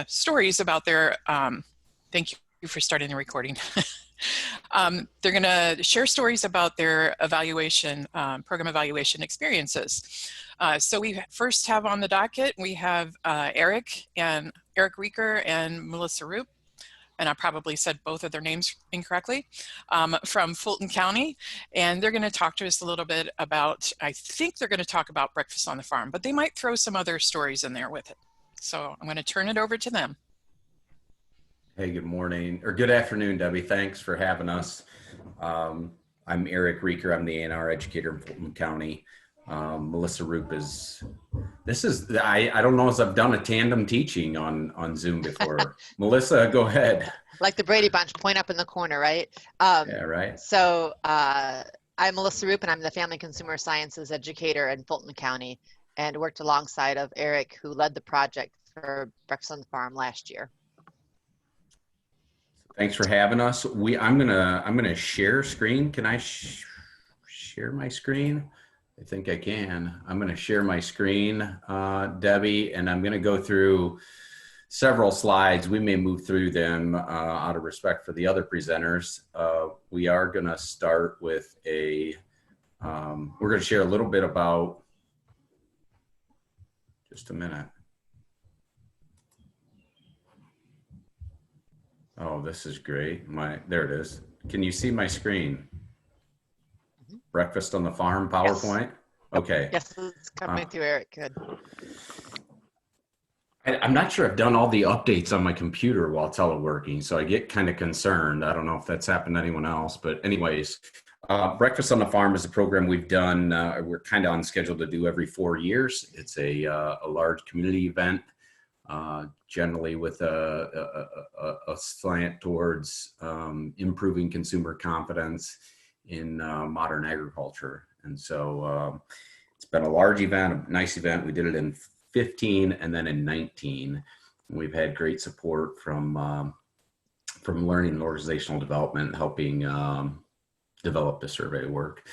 stories about their, thank you for starting the recording. They're going to share stories about their evaluation, program evaluation experiences. So we first have on the docket, we have Eric Rieker and Melissa Rupp, and I probably said both of their names incorrectly, from Fulton County. And they're going to talk to us a little bit about, I think they're going to talk about breakfast on the farm, but they might throw some other stories in there with it. So I'm going to turn it over to them. Hey, good morning, or good afternoon, Debbie. Thanks for having us. I'm Eric Rieker. I'm the A&R educator in Fulton County. Melissa Rupp is, I don't know if I've done a tandem teaching on Zoom before. Melissa, go ahead. Like the Brady Bunch, point up in the corner, right? Yeah, right. So I'm Melissa Rupp, and I'm the Family Consumer Sciences educator in Fulton County, and worked alongside of Eric, who led the project for Breakfast on the Farm last year. Thanks for having us. I'm gonna share screen. Can I share my screen? I think I can. I'm gonna share my screen, Debbie, and I'm gonna go through several slides. We may move through them out of respect for the other presenters. We are gonna start with we're gonna share a little bit about, just a minute. Oh, this is great. There it is. Can you see my screen? Breakfast on the Farm PowerPoint? Yes. Okay. Yes, it's coming through, Eric. Good. I'm not sure I've done all the updates on my computer while teleworking, so I get kind of concerned. I don't know if that's happened to anyone else, but anyways, Breakfast on the Farm is a program we've done. We're kind of on schedule to do every 4 years. It's a large community event. Generally with a slant towards improving consumer confidence in modern agriculture. And so it's been a large event, a nice event. We did it in 15 and then in 19. We've had great support from learning and organizational development, helping develop the survey work.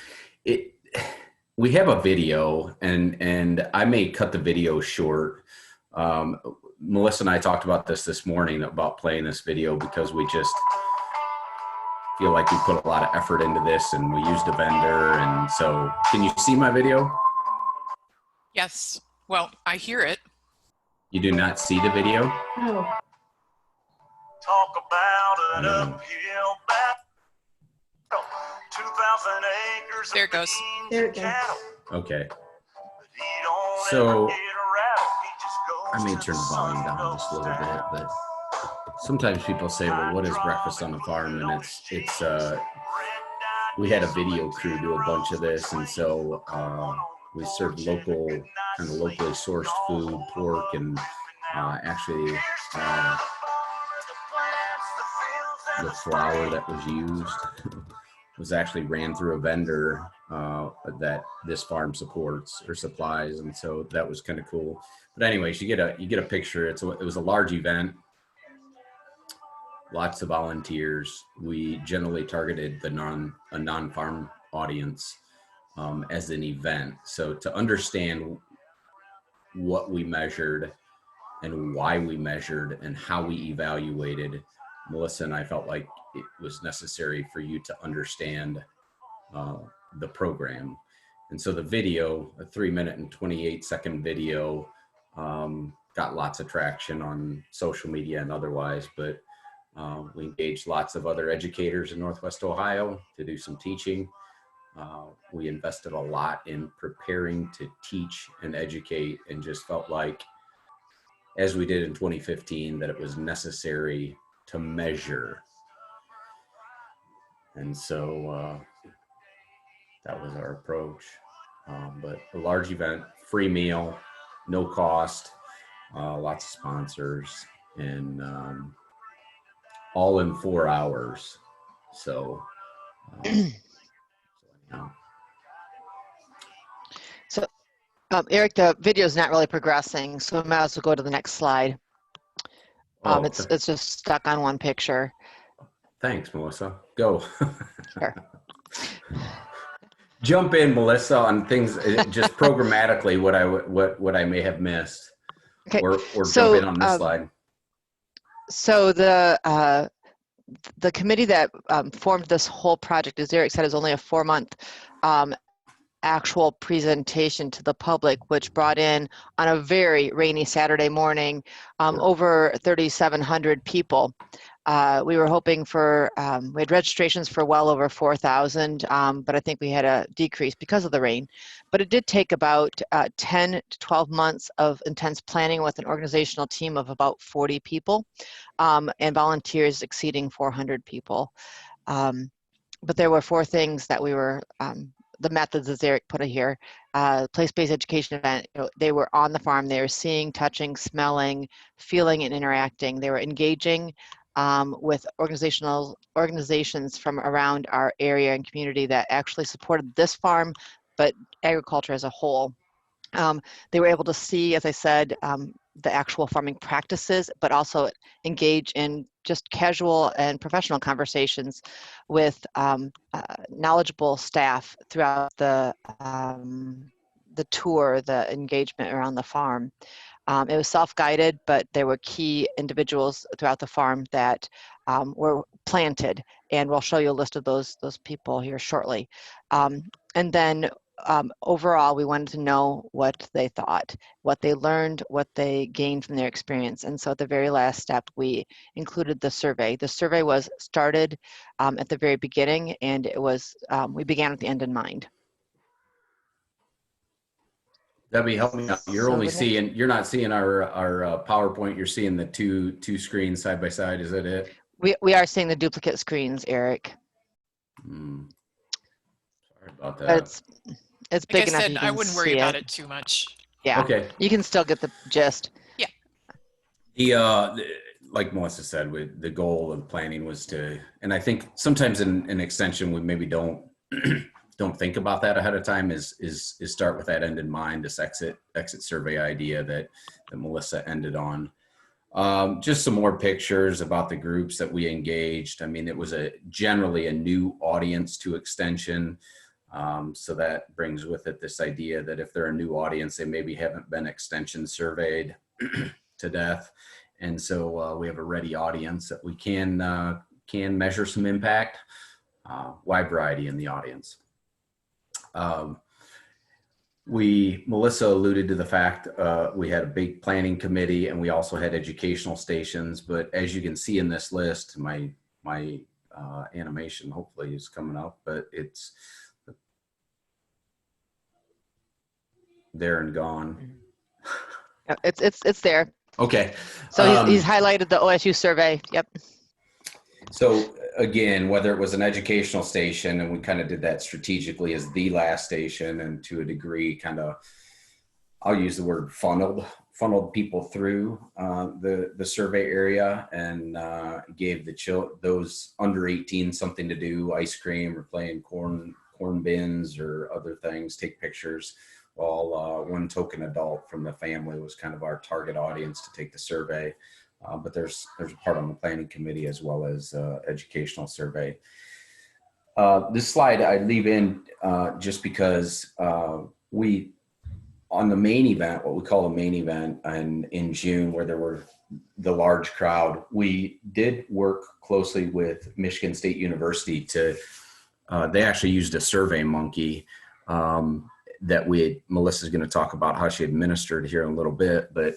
We have a video, and I may cut the video short. Melissa and I talked about this morning about playing this video because we just feel like we put a lot of effort into this, and we used a vendor. And so, can you see my video? Yes. Well, I hear it. You do not see the video? No. Talk about an uphill battle. 2,000 acres. There it goes. There it goes. Okay. So I may turn the volume down just a little bit, but sometimes people say, well, what is Breakfast on the Farm? And it's we had a video crew do a bunch of this. And so we served locally sourced food, pork, and actually the flour that was used was actually ran through a vendor that this farm supports or supplies, and so that was kind of cool. But anyways, you get a picture. It was a large event, lots of volunteers. We generally targeted a non-farm audience as an event. So to understand what we measured and why we measured and how we evaluated, Melissa and I felt like it was necessary for you to understand the program. And so the video, a 3-minute and 28-second video, got lots of traction on social media and otherwise, but we engaged lots of other educators in Northwest Ohio to do some teaching. We invested a lot in preparing to teach and educate, and just felt like, as we did in 2015, that it was necessary to measure. And so that was our approach. But a large event, free meal, no cost, lots of sponsors, and all in 4 hours. So, So Eric, the video is not really progressing, so we might as well go to the next slide. It's just stuck on one picture. Thanks, Melissa. Go. Sure. Jump in, Melissa, on things just programmatically what I may have missed, Okay. or So, jump in on this slide. So the committee that formed this whole project, as Eric said, is only a 4-month actual presentation to the public, which brought in, on a very rainy Saturday morning, over 3,700 people. We were hoping for, we had registrations for well over 4,000, but I think we had a decrease because of the rain. But it did take about 10 to 12 months of intense planning with an organizational team of about 40 people, and volunteers exceeding 400 people. But there were 4 things that we were, the methods as Eric put it here, place-based education event. They were on the farm, they were seeing, touching, smelling, feeling, and interacting. They were engaging with organizations from around our area and community that actually supported this farm, but agriculture as a whole. They were able to see, as I said, the actual farming practices, but also engage in just casual and professional conversations with knowledgeable staff throughout the tour, the engagement around the farm. It was self-guided, but there were key individuals throughout the farm that were planted, and we'll show you a list of those people here shortly. And then overall, we wanted to know what they thought, what they learned, what they gained from their experience. And so at the very last step, we included the survey. The survey was started at the very beginning, and it was, we began with the end in mind. Debbie, help me out. You're only seeing, you're not seeing our PowerPoint. You're seeing the two screens side by side. Is that it? We are seeing the duplicate screens, Eric. Sorry about that. But it's big like I enough. said, I wouldn't worry about it too much. Yeah. Okay. You can still get the gist. Yeah. The like Melissa said, the goal of planning was to, and I think sometimes in an extension we maybe don't think about that ahead of time, is start with that end in mind, this exit survey idea that Melissa ended on. Just some more pictures about the groups that we engaged. I mean, it was generally a new audience to extension. So that brings with it this idea that if they're a new audience, they maybe haven't been extension surveyed to death. And so we have a ready audience that we can measure some impact, wide variety in the audience. Melissa alluded to the fact we had a big planning committee, and we also had educational stations. But as you can see in this list, my animation hopefully is coming up, but it's there and gone. It's there. Okay. So he's highlighted the OSU survey. Yep. So again, whether it was an educational station, and we kind of did that strategically as the last station, and to a degree kind of, I'll use the word funneled people through the survey area, and gave those under 18 something to do, ice cream or playing corn bins or other things, take pictures. While one token adult from the family was kind of our target audience to take the survey. But there's a part on the planning committee as well as educational survey. This slide I leave in just because we, on the main event, what we call a main event in June, where there were the large crowd, we did work closely with Michigan State University to, they actually used a survey monkey that Melissa's going to talk about how she administered here in a little bit, but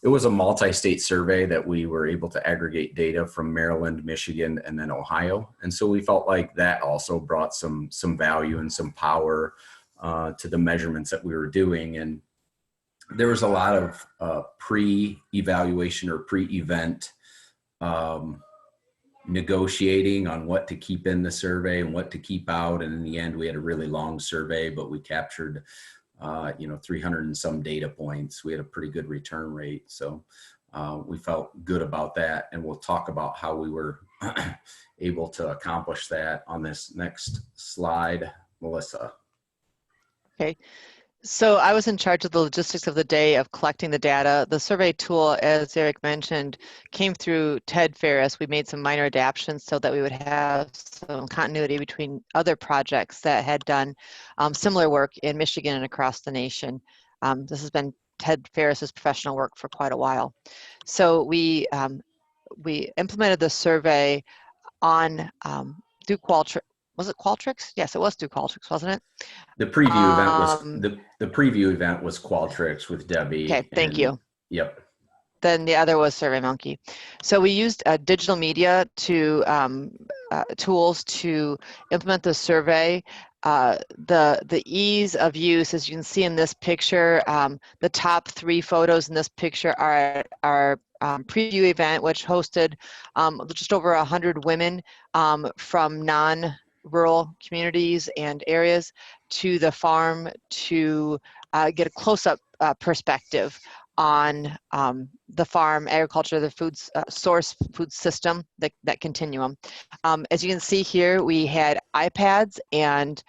it was a multi-state survey that we were able to aggregate data from Maryland, Michigan, and then Ohio. And so we felt like that also brought some value and some power to the measurements that we were doing. And there was a lot of pre-evaluation or pre-event negotiating on what to keep in the survey and what to keep out. And in the end, we had a really long survey, but we captured 300 and some data points. We had a pretty good return rate. So we felt good about that. And we'll talk about how we were able to accomplish that on this next slide. Melissa. Okay. So I was in charge of the logistics of the day of collecting the data. The survey tool, as Eric mentioned, came through Ted Ferris. We made some minor adaptations so that we would have some continuity between other projects that had done similar work in Michigan and across the nation. This has been Ted Ferris's professional work for quite a while. So we we implemented the survey on through Qualtrics. Was it Qualtrics? Yes, it was through Qualtrics, wasn't it? The preview event was the preview event was Qualtrics with Debbie. Okay, thank you. Yep. Then the other was SurveyMonkey. So we used digital media to tools to implement the survey. The ease of use, as you can see in this picture, the top 3 photos in this picture are our preview event, which hosted just over 100 women from non-rural communities and areas to the farm to get a close-up perspective on the farm, agriculture, the food source food system, that continuum. As you can see here, we had iPads and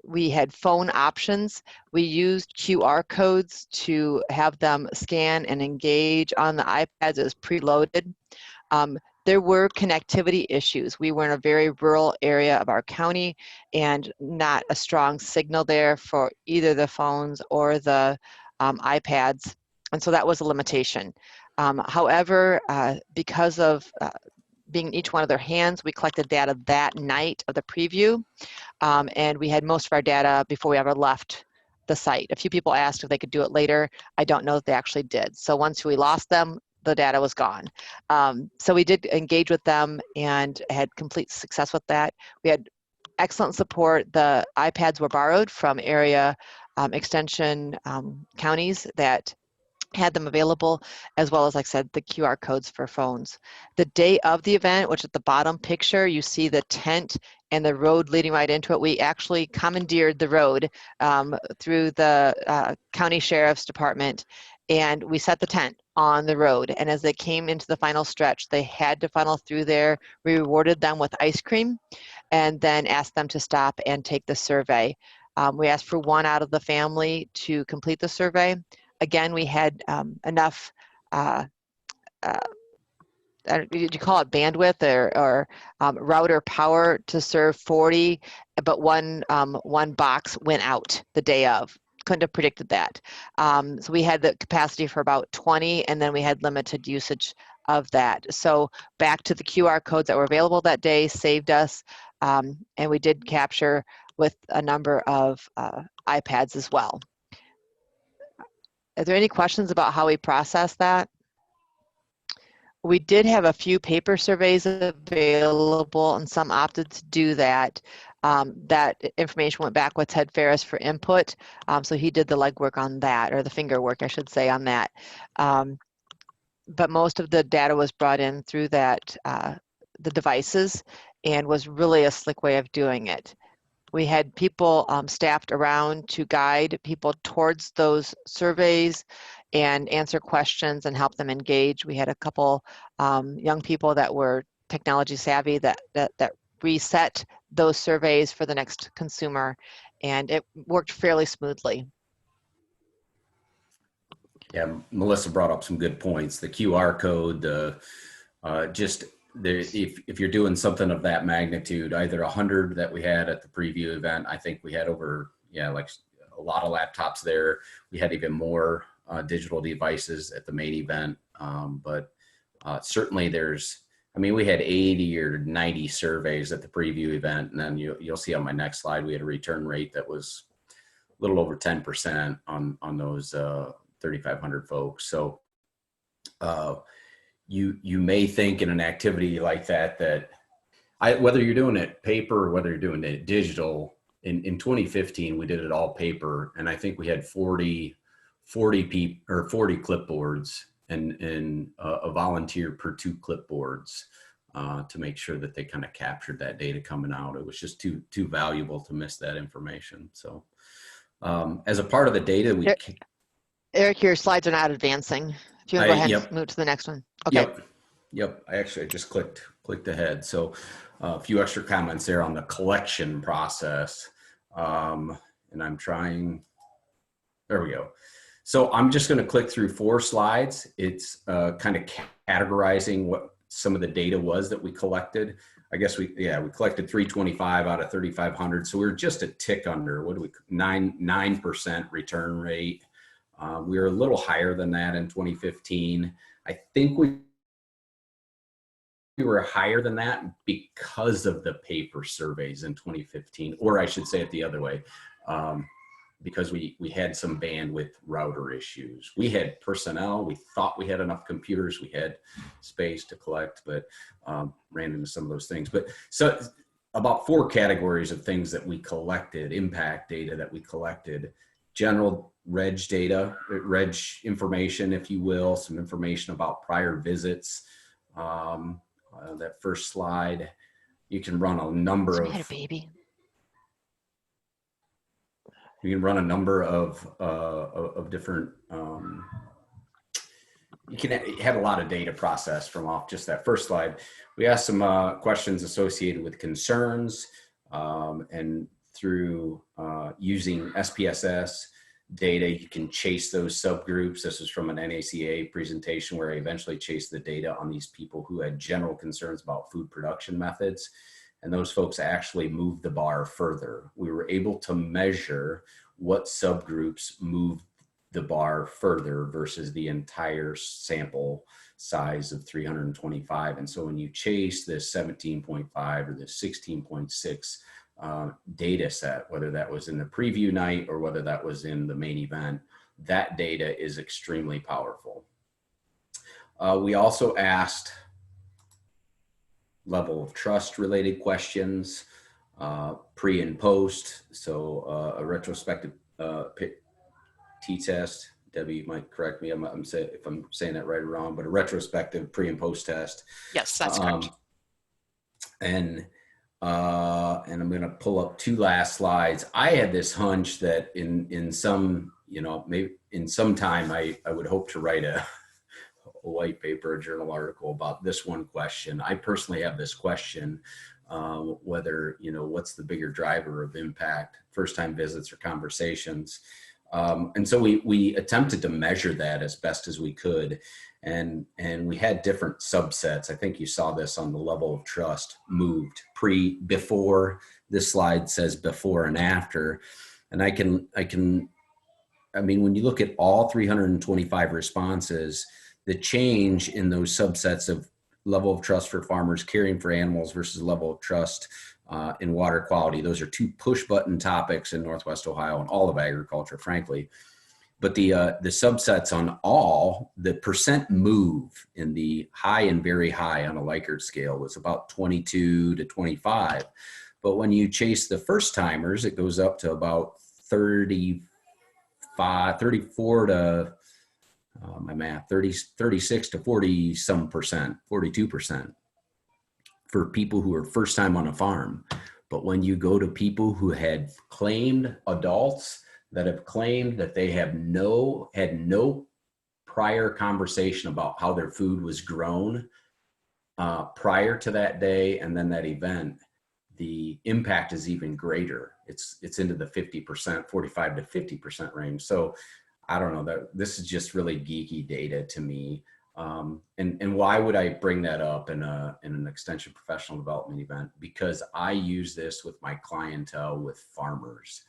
we had phone options. We used QR codes to have them scan and engage on the iPads as preloaded. There were connectivity issues. We were in a very rural area of our county and not a strong signal there for either the phones or the iPads, and so that was a limitation. However, because of being in each one of their hands, we collected data that night of the preview, and we had most of our data before we ever left the site. A few people asked if they could do it later. I don't know if they actually did. So once we lost them, the data was gone. So we did engage with them and had complete success with that. We had excellent support. The iPads were borrowed from area extension counties that had them available, as well as, like I said, the QR codes for phones. The day of the event, which at the bottom picture, you see the tent and the road leading right into it. We actually commandeered the road through the county sheriff's department, and we set the tent on the road. And as they came into the final stretch, they had to funnel through there. We rewarded them with ice cream and then asked them to stop and take the survey. We asked for 1 out of the family to complete the survey. Again, we had enough, did you call it bandwidth or router power to serve 40, but one box went out the day of. Couldn't have predicted that. So we had the capacity for about 20, and then we had limited usage of that. So back to the QR codes that were available that day saved us, and we did capture with a number of iPads as well. Are there any questions about how we process that? We did have a few paper surveys available, and some opted to do that. That information went back with Ted Ferris for input, so he did the legwork on that, or the finger work, I should say, on that. But most of the data was brought in through that, the devices, and was really a slick way of doing it. We had people staffed around to guide people towards those surveys and answer questions and help them engage. We had a couple young people that were technology savvy that reset those surveys for the next consumer, and it worked fairly smoothly. Yeah, Melissa brought up some good points. The QR code, if you're doing something of that magnitude, either 100 that we had at the preview event, I think we had over, like a lot of laptops there. We had even more digital devices at the main event. But certainly we had 80 or 90 surveys at the preview event. And then you'll see on my next slide, we had a return rate that was a little over 10% on those 3,500 folks. So you may think in an activity like that whether you're doing it paper or whether you're doing it digital, in 2015 we did it all paper, and I think we had 40 clipboards and a volunteer per 2 clipboards to make sure that they kind of captured that data coming out. It was just too valuable to miss that information. So as a part of the data, Eric, your slides are not advancing. If you want to go ahead and move to the next one. Okay. Yep. I just clicked ahead. So a few extra comments there on the collection process. And I'm trying, there we go. So I'm just going to click through 4 slides. It's kind of categorizing what some of the data was that we collected. I guess we collected 325 out of 3,500. So we were just a tick under, 9% return rate. We were a little higher than that in 2015. I think we were higher than that because of the paper surveys in 2015, or I should say it the other way, because we had some bandwidth router issues. We had personnel. We thought we had enough computers. We had space to collect, but ran into some of those things. But so about 4 categories of things that we collected, impact data that we collected: general reg data, reg information, if you will, some information about prior visits. That first slide, you can run a number of, you can run a number of different, you can have a lot of data processed from off just that first slide. We asked some questions associated with concerns, and through using SPSS data, you can chase those subgroups. This is from an NACA presentation where I eventually chased the data on these people who had general concerns about food production methods. And those folks actually moved the bar further. We were able to measure what subgroups moved the bar further versus the entire sample size of 325. And so when you chase this 17.5 or this 16.6 data set, whether that was in the preview night or whether that was in the main event, that data is extremely powerful. We also asked level of trust related questions, pre and post. So a retrospective t-test. Debbie, you might correct me if I'm saying that right or wrong, but a retrospective pre and post test. Yes, that's correct. And I'm going to pull up 2 last slides. I had this hunch that in some, maybe in some time, I would hope to write a white paper, a journal article about this one question. I personally have this question, whether, what's the bigger driver of impact, first time visits or conversations. And so we attempted to measure that as best as we could. And we had different subsets. I think you saw this on the level of trust moved before. This slide says before and after. And I mean, when you look at all 325 responses, the change in those subsets of level of trust for farmers caring for animals versus level of trust in water quality, those are 2 push button topics in Northwest Ohio and all of agriculture, frankly. But the subsets on all, the percent move in the high and very high on a Likert scale was about 22 to 25. But when you chase the first timers, it goes up to about 34 to, 36 to 40 some percent, 42% for people who are first time on a farm. But when you go to people who had claimed, adults that have claimed that they had no prior conversation about how their food was grown prior to that day and then that event, the impact is even greater. It's into the 50%, 45 to 50% range. So I don't know, this is just really geeky data to me. And why would I bring that up in an extension professional development event? Because I use this with my clientele, with farmers.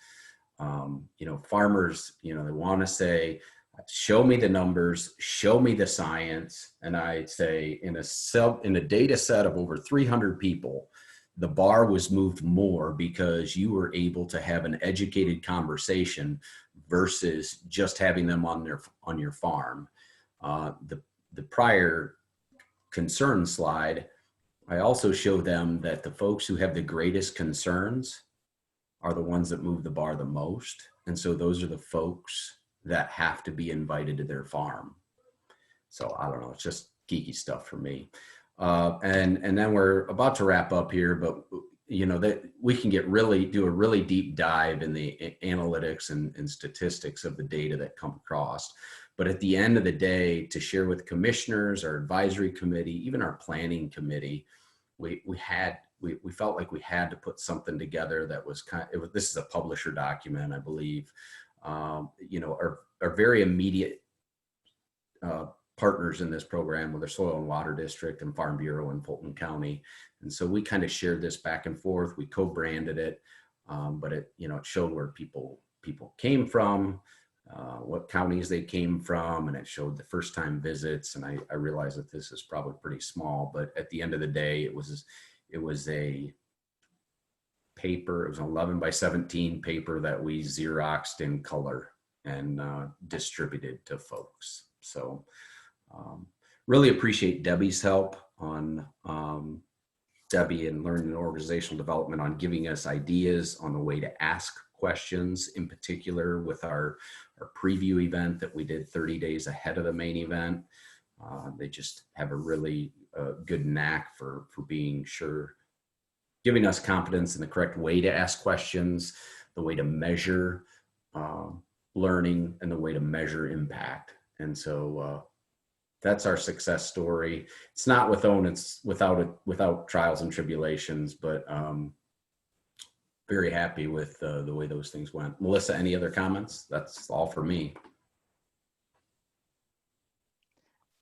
Farmers, they want to say, show me the numbers, show me the science. And I'd say in a data set of over 300 people, the bar was moved more because you were able to have an educated conversation versus just having them on your farm. The prior concern slide, I also show them that the folks who have the greatest concerns are the ones that move the bar the most. And so those are the folks that have to be invited to their farm. So I don't know, it's just geeky stuff for me. And then we're about to wrap up here, but that we can do a really deep dive in the analytics and statistics of the data that come across. But at the end of the day, to share with commissioners, our advisory committee, even our planning committee, we felt like we had to put something together that was this is a publisher document, I believe, our very immediate partners in this program with the Soil and Water District and Farm Bureau in Fulton County. And so we kind of shared this back and forth. We co-branded it, but it showed where people came from, what counties they came from, and it showed the first time visits. And I realized that this is probably pretty small, but at the end of the day, it was a paper. It was an 11 by 17 paper that we Xeroxed in color and distributed to folks. So really appreciate Debbie's help on Debbie and Learning and Organizational Development on giving us ideas on the way to ask questions, in particular with our preview event that we did 30 days ahead of the main event. They just have a really good knack for being sure, giving us confidence in the correct way to ask questions, the way to measure learning, and the way to measure impact. And so that's our success story. It's not without trials and tribulations, but very happy with the way those things went. Melissa, any other comments? That's all for me.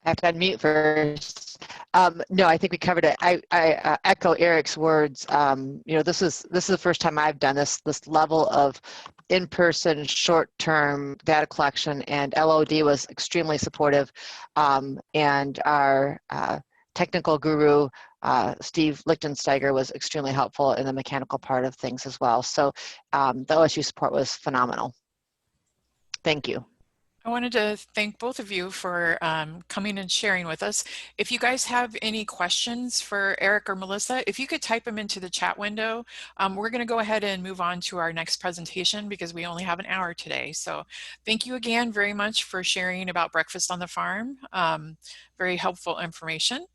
I have to unmute first. No, I think we covered it. I echo Eric's words. This is the first time I've done this level of in-person short-term data collection, and LOD was extremely supportive. And our technical guru, Steve Lichtensteiger, was extremely helpful in the mechanical part of things as well. So the OSU support was phenomenal. Thank you. I wanted to thank both of you for coming and sharing with us. If you guys have any questions for Eric or Melissa, if you could type them into the chat window, we're going to go ahead and move on to our next presentation because we only have an hour today. So thank you again very much for sharing about breakfast on the farm. Very helpful information.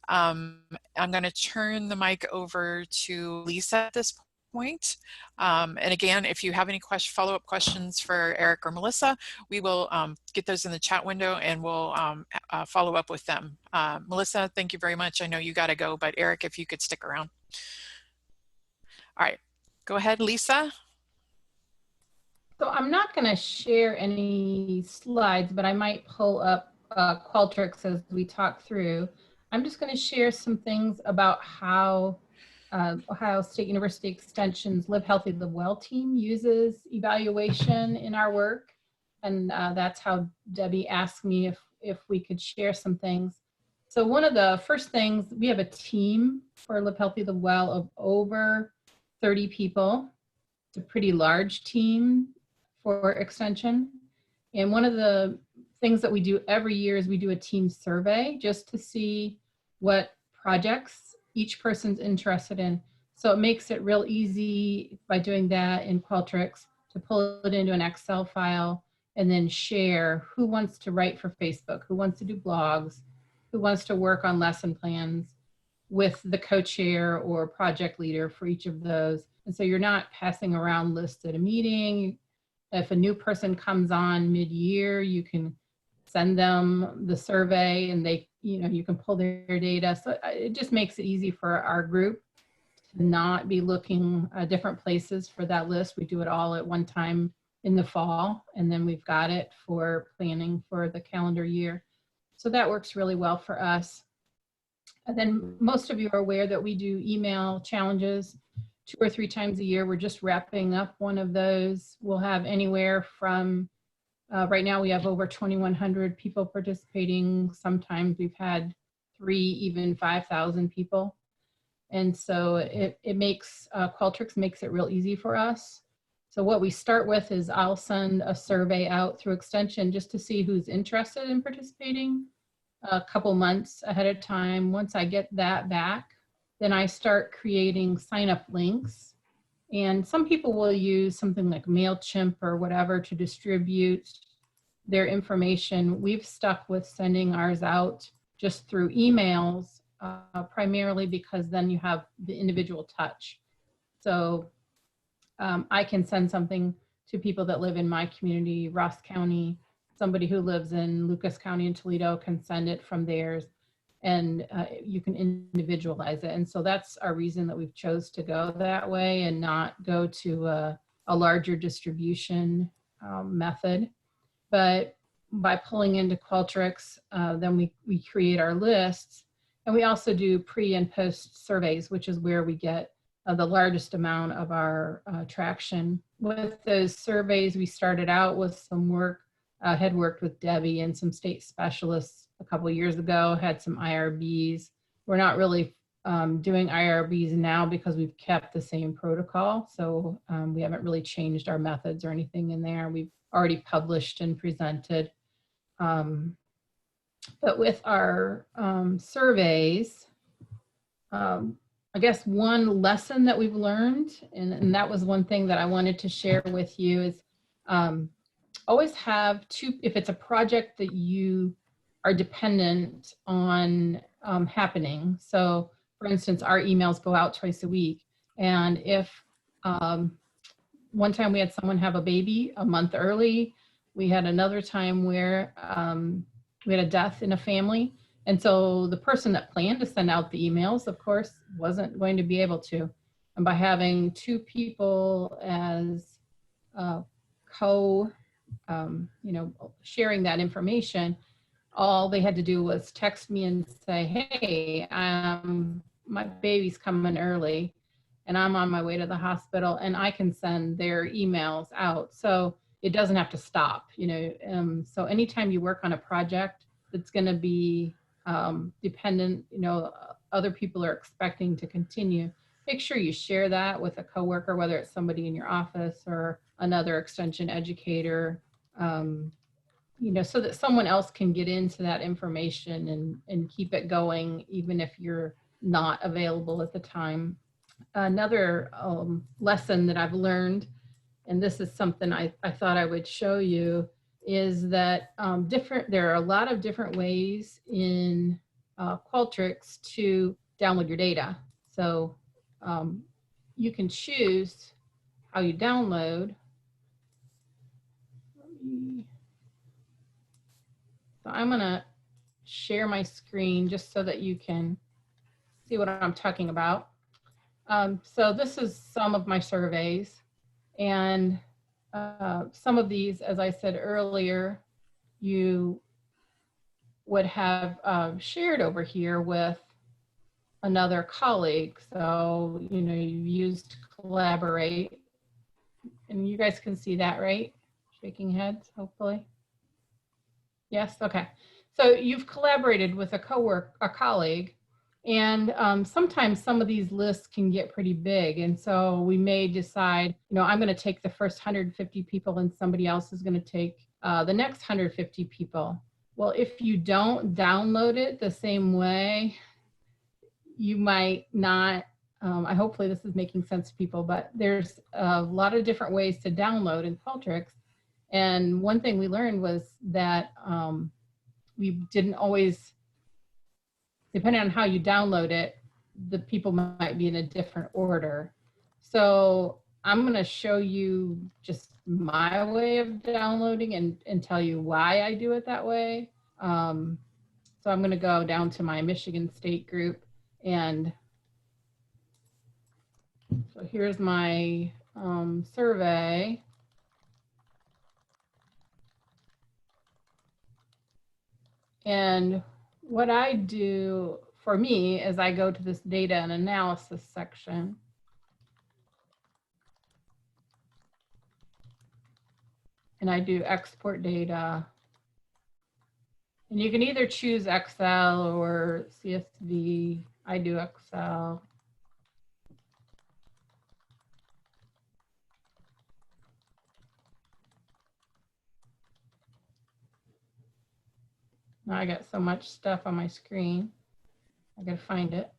I'm going to turn the mic over to Lisa at this point. And again, if you have any follow-up questions for Eric or Melissa, we will get those in the chat window and we'll follow up with them. Melissa, thank you very much. I know you got to go, but Eric, if you could stick around. All right, go ahead, Lisa. So I'm not going to share any slides, but I might pull up Qualtrics as we talk through. I'm just going to share some things about how Ohio State University Extension's Live Healthy, Live Well team uses evaluation in our work. And that's how Debbie asked me if we could share some things. So one of the first things, we have a team for Live Healthy, Live Well of over 30 people. It's a pretty large team for Extension. And one of the things that we do every year is we do a team survey just to see what projects each person's interested in. So it makes it real easy by doing that in Qualtrics to pull it into an Excel file and then share who wants to write for Facebook, who wants to do blogs, who wants to work on lesson plans with the co-chair or project leader for each of those. And so you're not passing around lists at a meeting. If a new person comes on mid-year, you can send them the survey and you can pull their data. So it just makes it easy for our group to not be looking at different places for that list. We do it all at one time in the fall, and then we've got it for planning for the calendar year. So that works really well for us. And then most of you are aware that we do email challenges 2 or 3 times a year. We're just wrapping up one of those. We'll have anywhere from right now we have over 2,100 people participating. Sometimes we've had 3, even 5,000 people. And so it makes, Qualtrics makes it real easy for us. So what we start with is I'll send a survey out through Extension just to see who's interested in participating a couple months ahead of time. Once I get that back, then I start creating sign-up links. And some people will use something like MailChimp or whatever to distribute their information. We've stuck with sending ours out just through emails, primarily because then you have the individual touch. So I can send something to people that live in my community, Ross County. Somebody who lives in Lucas County and Toledo can send it from theirs, and you can individualize it. And so that's our reason that we've chose to go that way and not go to a larger distribution method. But by pulling into Qualtrics, then we create our lists, and we also do pre and post surveys, which is where we get the largest amount of our traction. with those surveys, we started out with some work, had worked with Debbie and some state specialists a couple of years ago, had some IRBs. We're not really doing IRBs now because we've kept the same protocol. So we haven't really changed our methods or anything in there. We've already published and presented. But with our surveys, I guess one lesson that we've learned, and that was one thing that I wanted to share with you, is always have two, if it's a project that you are dependent on happening. So for instance, our emails go out twice a week. And if one time we had someone have a baby a month early, we had another time where we had a death in a family. And so the person that planned to send out the emails, of course, wasn't going to be able to. And by having two people as sharing that information, all they had to do was text me and say, hey, my baby's coming early and I'm on my way to the hospital, and I can send their emails out. So it doesn't have to stop, so anytime you work on a project that's going to be dependent, other people are expecting to continue, make sure you share that with a coworker, whether it's somebody in your office or another extension educator, so that someone else can get into that information and keep it going, even if you're not available at the time. Another lesson that I've learned, and this is something I thought I would show you, is that there are a lot of different ways in Qualtrics to download your data. So you can choose how you download. So I'm gonna share my screen just so that you can see what I'm talking about. So this is some of my surveys, and some of these, as I said earlier, you would have shared over here with another colleague. So, you used Collaborate, and you guys can see that, right? Shaking heads, hopefully. Yes, okay. So you've collaborated with a colleague, and sometimes some of these lists can get pretty big. And so we may decide, I'm going to take the first 150 people and somebody else is going to take the next 150 people. Well, if you don't download it the same way, you might not, hopefully this is making sense to people, but there's a lot of different ways to download in Qualtrics. And one thing we learned was that we didn't always, depending on how you download it, the people might be in a different order. So I'm going to show you just my way of downloading and tell you why I do it that way. So I'm going to go down to my Michigan State group, and so here's my survey. And what I do for me is I go to this data and analysis section. And I do export data. And you can either choose Excel or CSV. I do Excel. Now I got so much stuff on my screen. I gotta find it.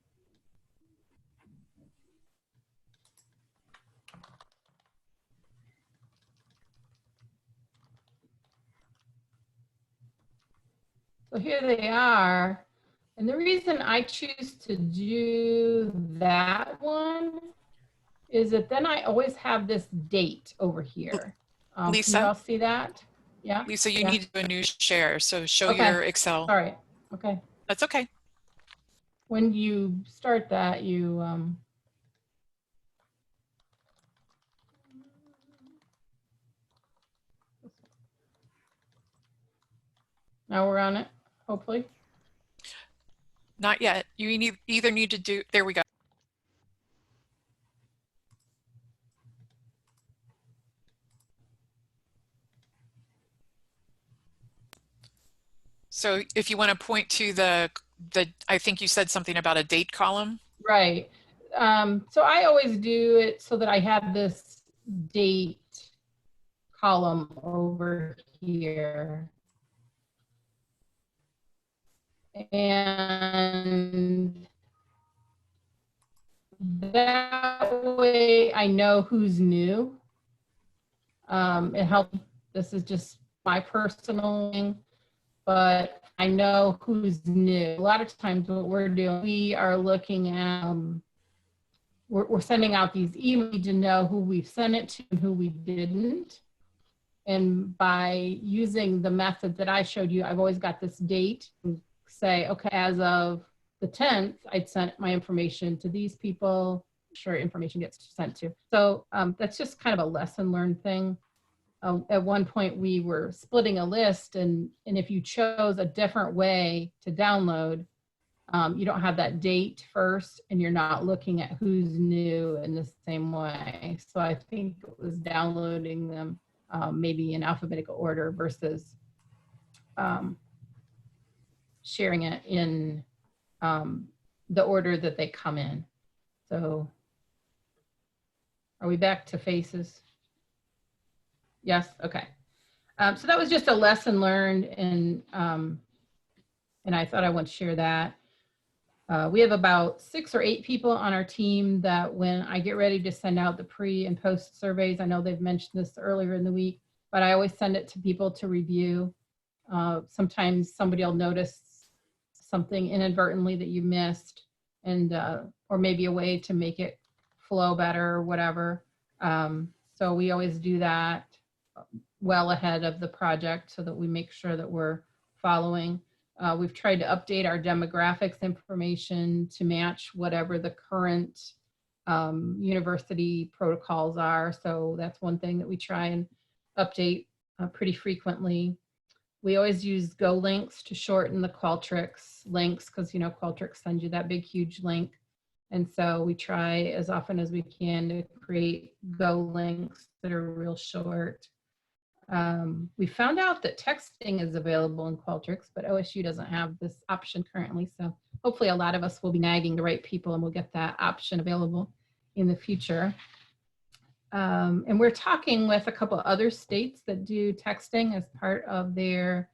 So here they are. And the reason I choose to do that one is that then I always have this date over here. Lisa, can you all see that? Yeah. Lisa, you need to do a new share. So show your Excel. Sorry. Okay. That's okay. When you start that, you now we're on it, hopefully. Not yet. You either need to do, there we go. So if you want to point to I think you said something about a date column. Right. So I always do it so that I have this date column over here. And that way I know who's new. It helps. This is just my personal thing, but I know who's new. A lot of times what we're doing, we are looking at, we're sending out these emails to know who we've sent it to and who we didn't. And by using the method that I showed you, I've always got this date and say, okay, as of the 10th, I'd sent my information to these people, sure information gets sent to. So that's just kind of a lesson learned thing. At one point we were splitting a list, and if you chose a different way to download, you don't have that date first and you're not looking at who's new in the same way. So I think it was downloading them maybe in alphabetical order versus sharing it in the order that they come in. So are we back to faces? Yes, okay. So that was just a lesson learned, and I thought I would share that. We have about 6 or 8 people on our team that when I get ready to send out the pre and post surveys, I know they've mentioned this earlier in the week, but I always send it to people to review. Sometimes somebody will notice something inadvertently that you missed, and or maybe a way to make it flow better or whatever. So we always do that well ahead of the project so that we make sure that we're following. We've tried to update our demographics information to match whatever the current university protocols are. So that's one thing that we try and update pretty frequently. We always use Go links to shorten the Qualtrics links because, you know, Qualtrics sends you that big, huge link. And so we try as often as we can to create Go links that are real short. We found out that texting is available in Qualtrics, but OSU doesn't have this option currently. So hopefully a lot of us will be nagging the right people and we'll get that option available in the future. And we're talking with a couple other states that do texting as part of their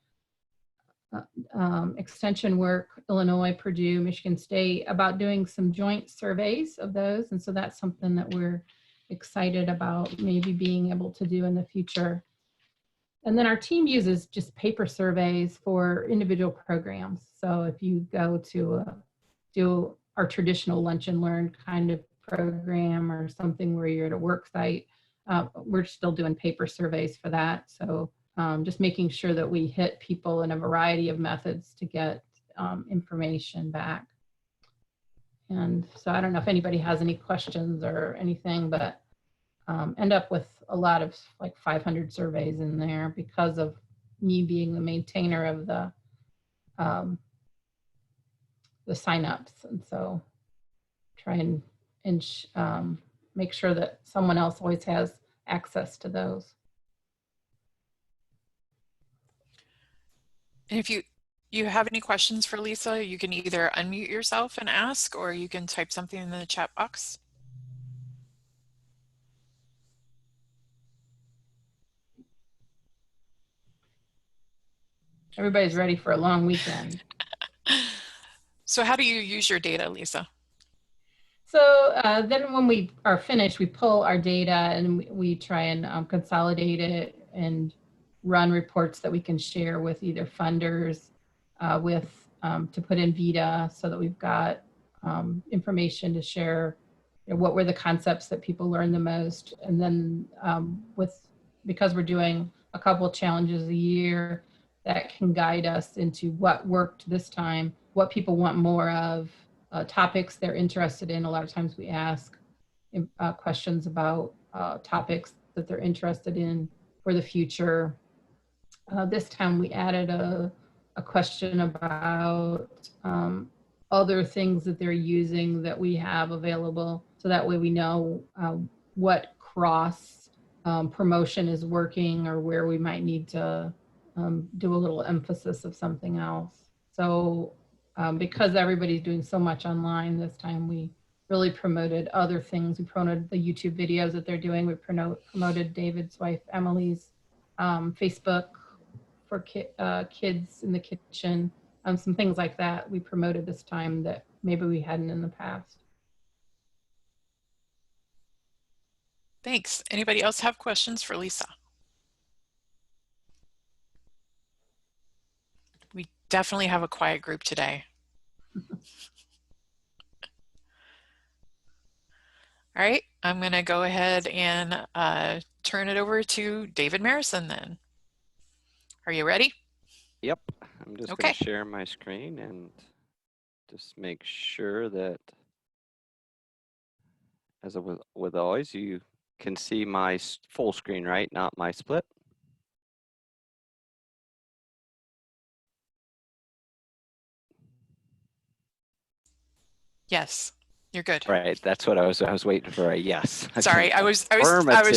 extension work, Illinois, Purdue, Michigan State, about doing some joint surveys of those. And so that's something that we're excited about maybe being able to do in the future. And then our team uses just paper surveys for individual programs. So if you go to do our traditional lunch and learn kind of program or something where you're at a work site, we're still doing paper surveys for that. So just making sure that we hit people in a variety of methods to get information back. And so I don't know if anybody has any questions or anything, but end up with a lot of like 500 surveys in there because of me being the maintainer of the signups. And so try and make sure that someone else always has access to those. And if you have any questions for Lisa, you can either unmute yourself and ask, or you can type something in the chat box. Everybody's ready for a long weekend. So how do you use your data, Lisa? So then when we are finished, we pull our data and we try and consolidate it and run reports that we can share with either funders, to put in Vita so that we've got information to share, you know, what were the concepts that people learned the most. And then because we're doing a couple of challenges a year, that can guide us into what worked this time, what people want more of, topics they're interested in. A lot of times we ask questions about topics that they're interested in for the future. This time we added a question about other things that they're using that we have available. So that way we know what cross promotion is working or where we might need to do a little emphasis of something else. So because everybody's doing so much online this time, we really promoted other things. We promoted the YouTube videos that they're doing. We promoted David's wife Emily's Facebook for kids in the kitchen, some things like that we promoted this time that maybe we hadn't in the past. Thanks. Anybody else have questions for Lisa? We definitely have a quiet group today. All right, I'm going to go ahead and turn it over to David Marrison then. Are you ready? Yep, I'm just going to share my screen and just make sure that, as with always, you can see my full screen, right? Not my split. Yes, you're good. Right, that's what I was waiting for. A yes. Sorry, I was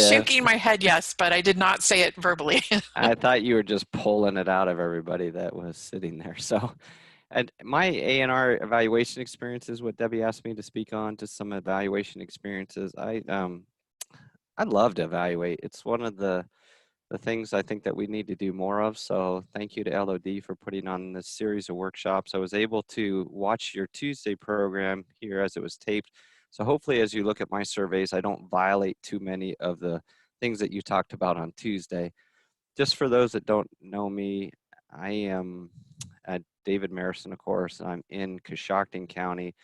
shaking my head yes, but I did not say it verbally. I thought you were just pulling it out of everybody that was sitting there. So, and my A&R evaluation experience is what Debbie asked me to speak on. Just some evaluation experiences. I love to evaluate. It's one of the things I think that we need to do more of. So thank you to LOD for putting on this series of workshops. I was able to watch your Tuesday program here as it was taped. So hopefully as you look at my surveys, I don't violate too many of the things that you talked about on Tuesday. Just for those that don't know me, I am David Marrison, of course. I'm in Coshocton County.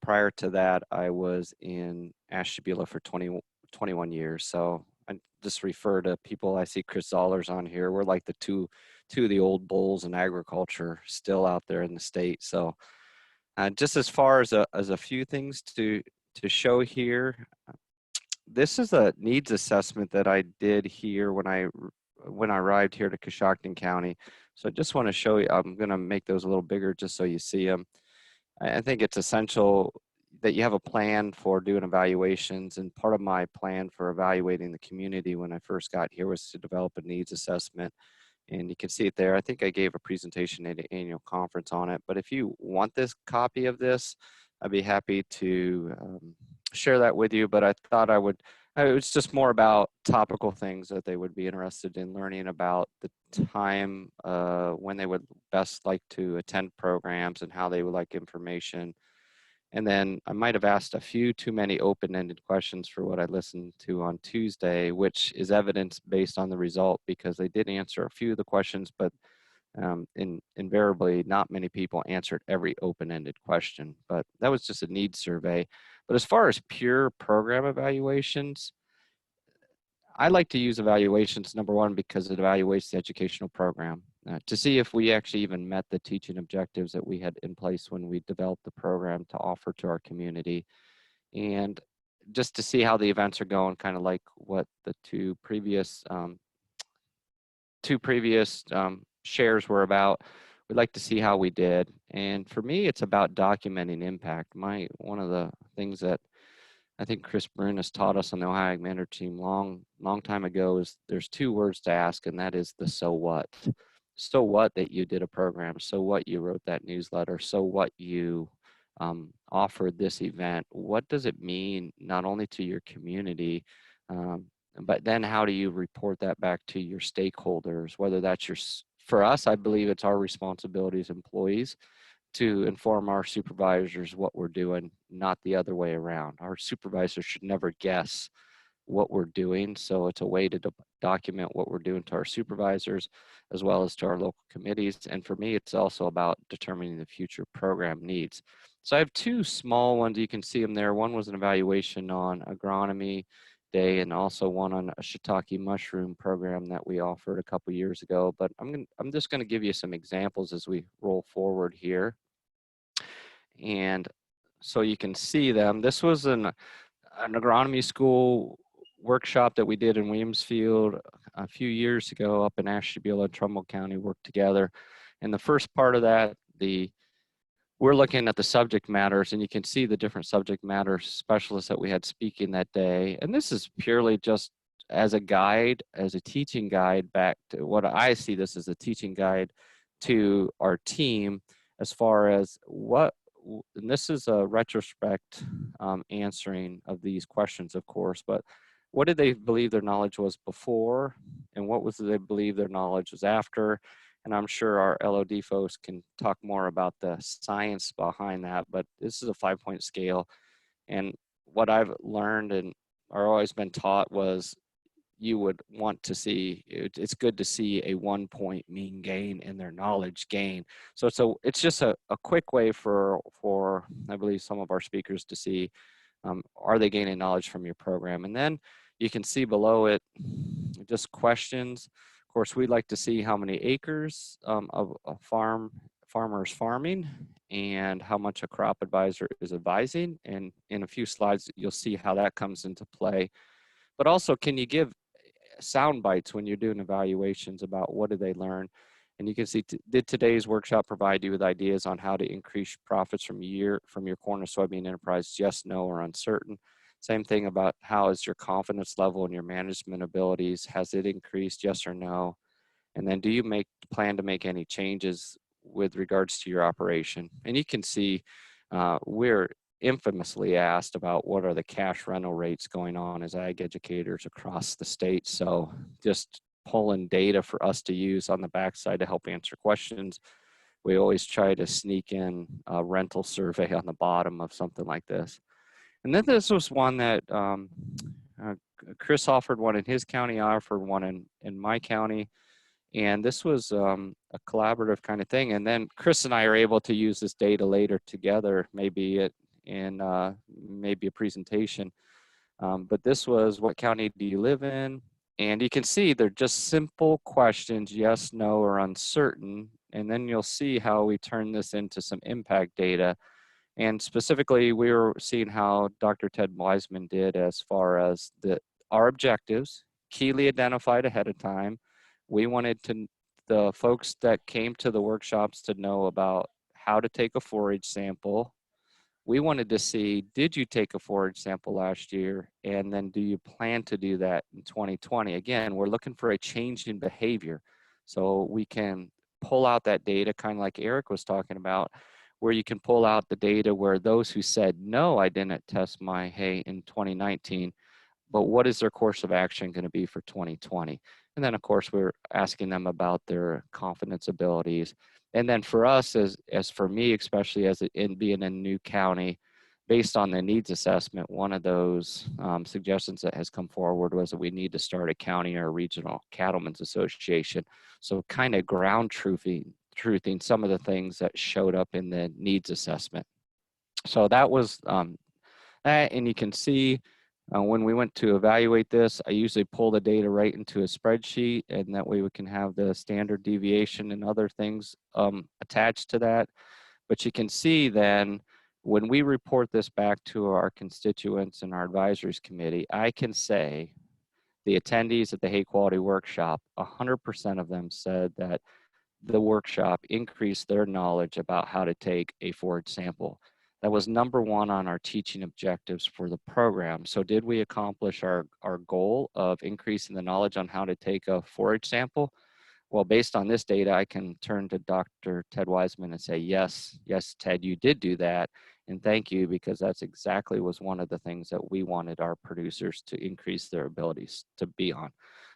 Prior to that, I was in Ashtabula for 21 years. So I just refer to people. I see Chris Zollers on here. We're like the two of the old bulls in agriculture still out there in the state. So just as far as a few things to show here, this is a needs assessment that I did here when I arrived here to Coshocton County. So I just want to show you, I'm going to make those a little bigger just so you see them. I think it's essential that you have a plan for doing evaluations, and part of my plan for evaluating the community when I first got here was to develop a needs assessment, and you can see it there. I think I gave a presentation at an annual conference on it, but if you want this copy of this, I'd be happy to share that with you, but I thought it was just more about topical things that they would be interested in learning about, the time when they would best like to attend programs and how they would like information. And then I might have asked a few too many open-ended questions for what I listened to on Tuesday, which is evidence based on the result, because they did answer a few of the questions, but invariably not many people answered every open-ended question. But that was just a needs survey. But as far as pure program evaluations, I like to use evaluations, number one, because it evaluates the educational program to see if we actually even met the teaching objectives that we had in place when we developed the program to offer to our community. And just to see how the events are going, kind of like what the two previous shares were about. We'd like to see how we did. And for me, it's about documenting impact. One of the things that I think Chris Byrne has taught us on the Ohio Ag Mentor team long time ago is there's two words to ask, and that is the so what. So what that you did a program, so what you wrote that newsletter, so what you offered this event. What does it mean not only to your community, but then how do you report that back to your stakeholders, whether that's for us, I believe it's our responsibility as employees to inform our supervisors what we're doing, not the other way around. Our supervisors should never guess what we're doing. So it's a way to document what we're doing to our supervisors as well as to our local committees. And for me, it's also about determining the future program needs. So I have two small ones. You can see them there. One was an evaluation on agronomy day, and also one on a shiitake mushroom program that we offered a couple years ago. But I'm just going to give you some examples as we roll forward here. And so you can see them. This was an agronomy school workshop that we did in Williamsfield a few years ago up in Ashtabula and Trumbull County worked together. And the first part of that, we're looking at the subject matters, and you can see the different subject matter specialists that we had speaking that day. And this is purely just as a guide, as a teaching guide back to what I see this as a teaching guide to our team as far as and this is a retrospect answering of these questions, of course, but what did they believe their knowledge was before, and what was they believe their knowledge was after? And I'm sure our LOD folks can talk more about the science behind that, but this is a 5-point scale. And what I've learned and or always been taught was you would want to see, it's good to see a 1-point mean gain in their knowledge gain. So it's just a quick way for I believe some of our speakers to see, are they gaining knowledge from your program? And then you can see below it just questions. Of course, we'd like to see how many acres of a farmer's farming and how much a crop advisor is advising. And in a few slides, you'll see how that comes into play. But also, can you give sound bites when you're doing evaluations about what did they learn? And you can see, did today's workshop provide you with ideas on how to increase profits from your corn or soybean enterprise? Yes, no, or uncertain. Same thing about how is your confidence level and your management abilities? Has it increased? Yes or no? And then do you plan to make any changes with regards to your operation? And you can see we're infamously asked about what are the cash rental rates going on as ag educators across the state. So just pulling data for us to use on the backside to help answer questions. We always try to sneak in a rental survey on the bottom of something like this. And then this was one that Chris offered one in his county, I offered one in my county. And this was a collaborative kind of thing. And then Chris and I are able to use this data later together, maybe maybe a presentation. But this was, what county do you live in? And you can see they're just simple questions, yes, no, or uncertain. And then you'll see how we turn this into some impact data. And specifically, we were seeing how Dr. Ted Wiseman did as far as our objectives, keenly identified ahead of time. We wanted the folks that came to the workshops to know about how to take a forage sample. We wanted to see, did you take a forage sample last year? And then do you plan to do that in 2020? Again, we're looking for a change in behavior. So we can pull out that data, kind of like Eric was talking about, where you can pull out the data where those who said, no, I didn't test my hay in 2019, but what is their course of action going to be for 2020? And then of course, we're asking them about their confidence abilities. And then for us, as for me, especially in being in a new county, based on the needs assessment, one of those suggestions that has come forward was that we need to start a county or a regional cattlemen's association. So kind of ground truthing some of the things that showed up in the needs assessment. So that was that, and you can see when we went to evaluate this, I usually pull the data right into a spreadsheet, and that way we can have the standard deviation and other things attached to that. But you can see then, when we report this back to our constituents and our advisories committee, I can say the attendees at the hay quality workshop, 100% of them said that the workshop increased their knowledge about how to take a forage sample. That was #1 on our teaching objectives for the program. So did we accomplish our goal of increasing the knowledge on how to take a forage sample? Well, based on this data, I can turn to Dr. Ted Wiseman and say, yes, Ted, you did do that. And thank you, because that's exactly was one of the things that we wanted our producers to increase their abilities to be on.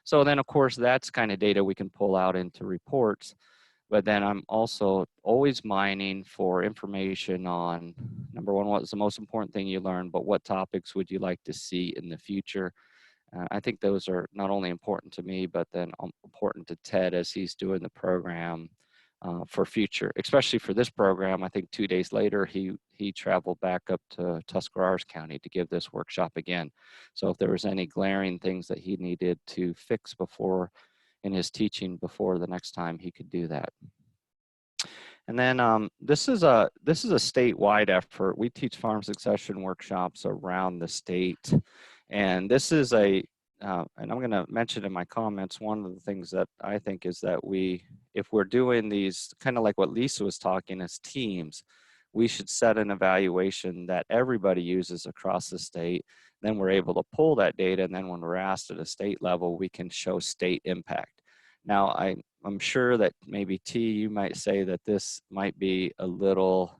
So then, of course, that's kind of data we can pull out into reports. But then I'm also always mining for information on, #1, what was the most important thing you learned, but what topics would you like to see in the future? I think those are not only important to me, but then important to Ted as he's doing the program for future, especially for this program. I think 2 days later, he traveled back up to Tuscarawas County to give this workshop again. So if there was any glaring things that he needed to fix before in his teaching before the next time, he could do that. And then this is a statewide effort. We teach farm succession workshops around the state. And this is and I'm going to mention in my comments, one of the things that I think is that if we're doing these, kind of like what Lisa was talking as teams, we should set an evaluation that everybody uses across the state. Then we're able to pull that data, and then when we're asked at a state level, we can show state impact. Now, I'm sure that maybe T, you might say that this might be a little,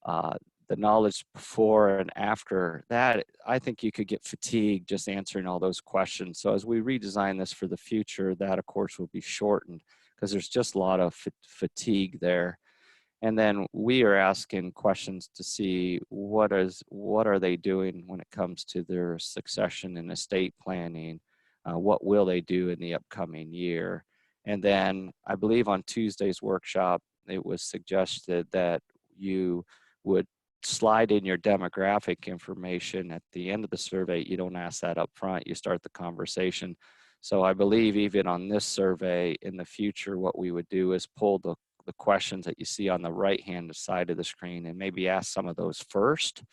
the knowledge before and after that. I think you could get fatigued just answering all those questions. So as we redesign this for the future, that of course will be shortened because there's just a lot of fatigue there. And then we are asking questions to see what are they doing when it comes to their succession and estate planning. What will they do in the upcoming year? And then I believe on Tuesday's workshop, it was suggested that you would slide in your demographic information at the end of the survey. You don't ask that up front, you start the conversation. So I believe even on this survey in the future, what we would do is pull the questions that you see on the right-hand side of the screen and maybe ask some of those first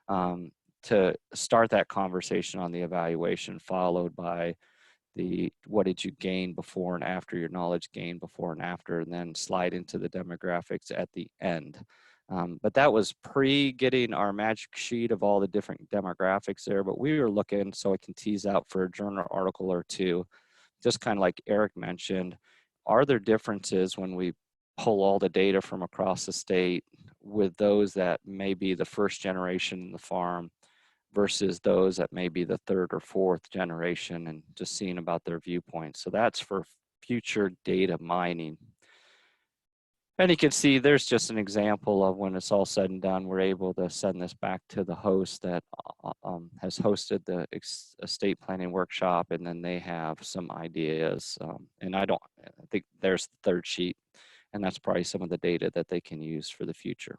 to start that conversation on the evaluation, followed by what did you gain before and after, your knowledge gained before and after, and then slide into the demographics at the end. But that was getting our magic sheet of all the different demographics there, but we were looking so I can tease out for a journal article or two, just kind of like Eric mentioned, are there differences when we pull all the data from across the state with those that may be the first generation in the farm versus those that may be the third or fourth generation, and just seeing about their viewpoints. So that's for future data mining. And you can see there's just an example of when it's all said and done, we're able to send this back to the host that has hosted the estate planning workshop, and then they have some ideas. And I think there's the third sheet, and that's probably some of the data that they can use for the future.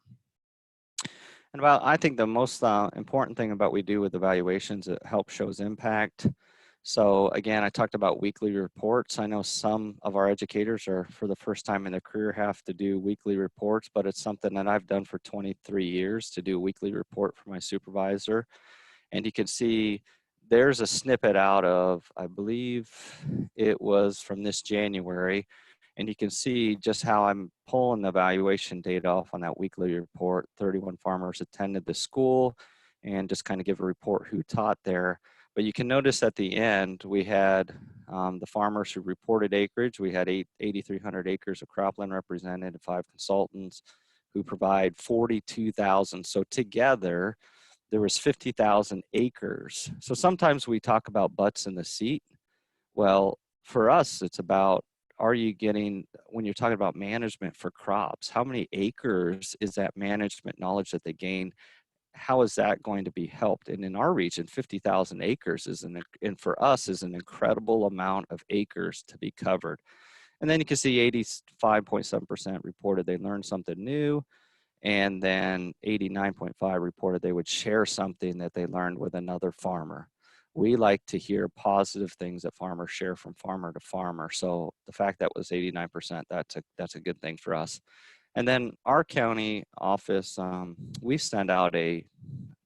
And I think the most important thing about what we do with evaluations, it helps shows impact. So again, I talked about weekly reports. I know some of our educators are for the first time in their career have to do weekly reports, but it's something that I've done for 23 years to do a weekly report for my supervisor. And you can see there's a snippet out of, I believe it was from this January. And you can see just how I'm pulling the evaluation data off on that weekly report. 31 farmers attended the school, and just kind of give a report who taught there. But you can notice at the end, we had the farmers who reported acreage. We had 8,300 acres of cropland represented, 5 consultants who provide 42,000. So together, there was 50,000 acres. So sometimes we talk about butts in the seat. Well, for us, it's about, are you getting, when you're talking about management for crops, how many acres is that management knowledge that they gain? How is that going to be helped? And in our region, 50,000 acres and for us is an incredible amount of acres to be covered. And then you can see 85.7% reported they learned something new. And then 89.5% reported they would share something that they learned with another farmer. We like to hear positive things that farmers share from farmer to farmer. So the fact that was 89%, that's a good thing for us. And then our county office, we send out to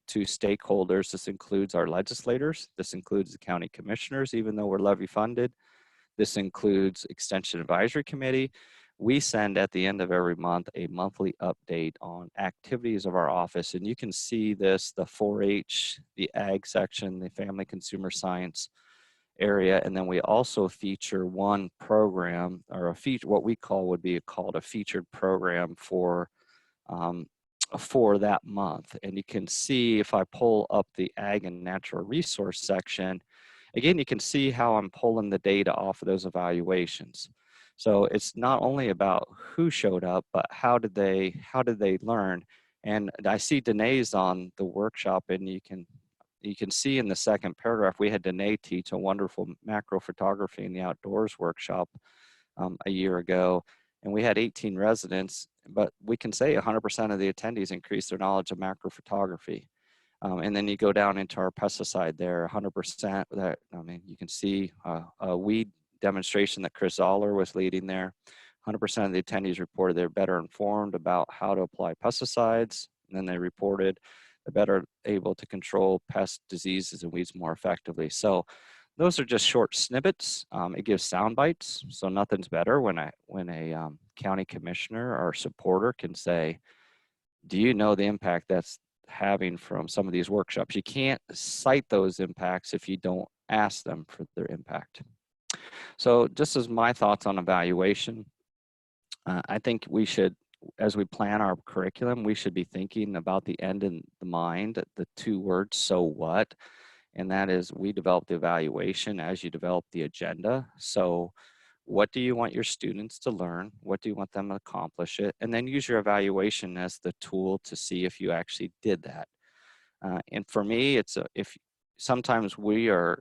stakeholders. This includes our legislators. This includes the county commissioners, even though we're levy funded. This includes Extension Advisory Committee. We send at the end of every month a monthly update on activities of our office. And you can see this, the 4-H, the ag section, the family consumer science area. And then we also feature one program, or a feature, what we would be called a featured program for that month. And you can see if I pull up the ag and natural resource section, again, you can see how I'm pulling the data off of those evaluations. So it's not only about who showed up, but how did they learn? And I see Danae's on the workshop, and you can see in the second paragraph, we had Danae teach a wonderful macro photography in the outdoors workshop a year ago, and we had 18 residents, but we can say 100% of the attendees increased their knowledge of macro photography. And then you go down into our pesticide there, 100%. You can see a weed demonstration that Chris Zoller was leading there. 100% of the attendees reported they're better informed about how to apply pesticides. And then they reported they're better able to control pest diseases and weeds more effectively. So those are just short snippets. It gives sound bites. So nothing's better when a county commissioner or supporter can say, do you know the impact that's having from some of these workshops? You can't cite those impacts if you don't ask them for their impact. So just as my thoughts on evaluation, I think we should, as we plan our curriculum, we should be thinking about the end in the mind, the two words, so what? And that is, we develop the evaluation as you develop the agenda. So what do you want your students to learn? What do you want them to accomplish it? And then use your evaluation as the tool to see if you actually did that. And for me, if sometimes we are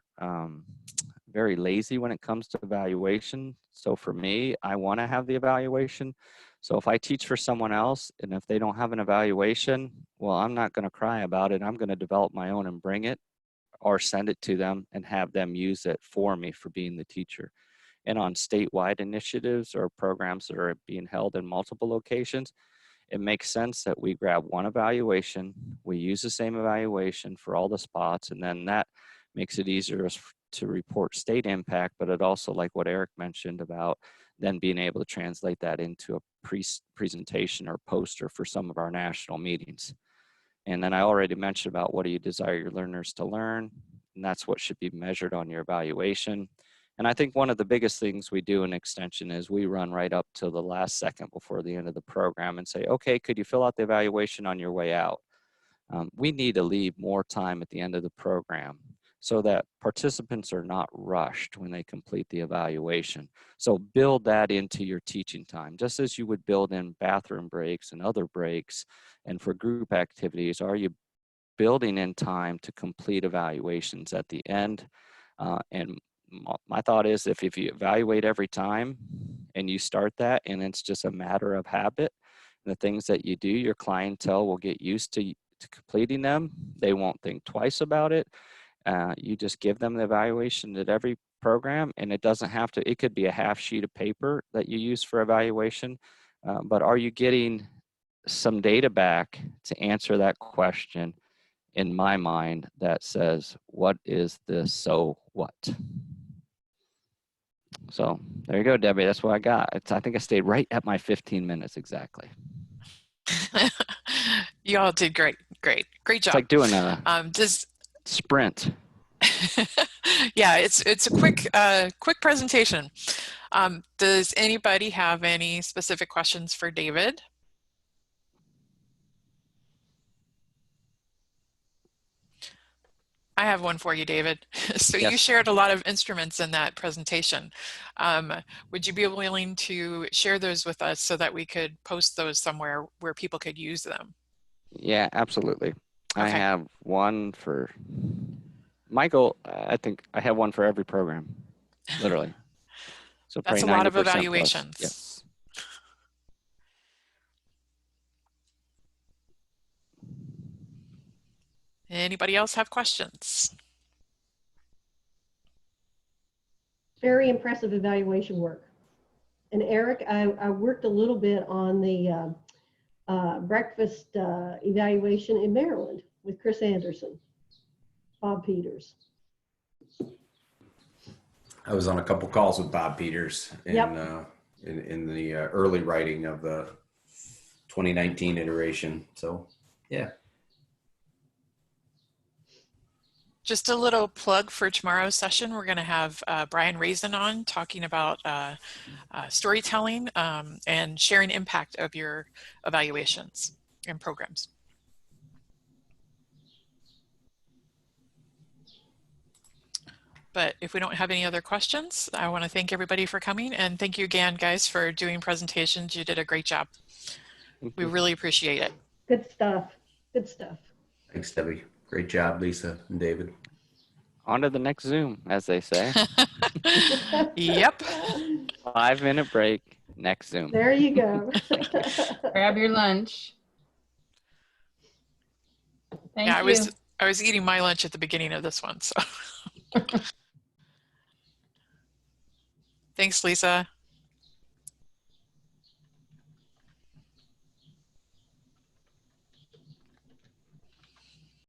very lazy when it comes to evaluation. So for me, I want to have the evaluation. So if I teach for someone else and if they don't have an evaluation, well, I'm not going to cry about it. I'm going to develop my own and bring it, or send it to them and have them use it for me for being the teacher. And on statewide initiatives or programs that are being held in multiple locations, it makes sense that we grab one evaluation, we use the same evaluation for all the spots, and then that makes it easier to report state impact, but it also, like what Eric mentioned about then being able to translate that into a presentation or poster for some of our national meetings. And then I already mentioned about what do you desire your learners to learn, and that's what should be measured on your evaluation. And I think one of the biggest things we do in Extension is we run right up to the last second before the end of the program and say, okay, could you fill out the evaluation on your way out? We need to leave more time at the end of the program so that participants are not rushed when they complete the evaluation. So build that into your teaching time, just as you would build in bathroom breaks and other breaks. And for group activities, are you building in time to complete evaluations at the end? And my thought is if you evaluate every time and you start that and it's just a matter of habit, the things that you do, your clientele will get used to completing them. They won't think twice about it. You just give them the evaluation at every program, and it doesn't have to, it could be a half sheet of paper that you use for evaluation, but are you getting some data back to answer that question in my mind that says, what is the so what? So there you go, Debbie. That's what I got. I think I stayed right at my 15 minutes exactly. You all did great job. It's like doing a sprint. Yeah, it's a quick presentation. Does anybody have any specific questions for David? I have one for you, David. So Yes. You shared a lot of instruments in that presentation. Would you be willing to share those with us so that we could post those somewhere where people could use them? Yeah, absolutely. Okay. I have one for Michael. I think I have one for every program, literally. So that's a lot of evaluations. Yes. Anybody else have questions? Very impressive evaluation work. And Eric, I worked a little bit on the breakfast evaluation in Maryland with Chris Anderson, Bob Peters. I was on a couple calls with Bob Peters in, Yep. in the early writing of the 2019 iteration. So, yeah. Just a little plug for tomorrow's session. We're going to have Brian Raisin on talking about storytelling and sharing impact of your evaluations and programs. But if we don't have any other questions, I want to thank everybody for coming, and thank you again, guys, for doing presentations. You did a great job. We really appreciate it. Good stuff. Good stuff. Thanks, Debbie. Great job, Lisa and David. On to the next Zoom, as they say. Yep. 5-minute break, next Zoom. There you go. Grab your lunch. Thank Yeah, you. I was eating my lunch at the beginning of this one, so. Thanks, Lisa.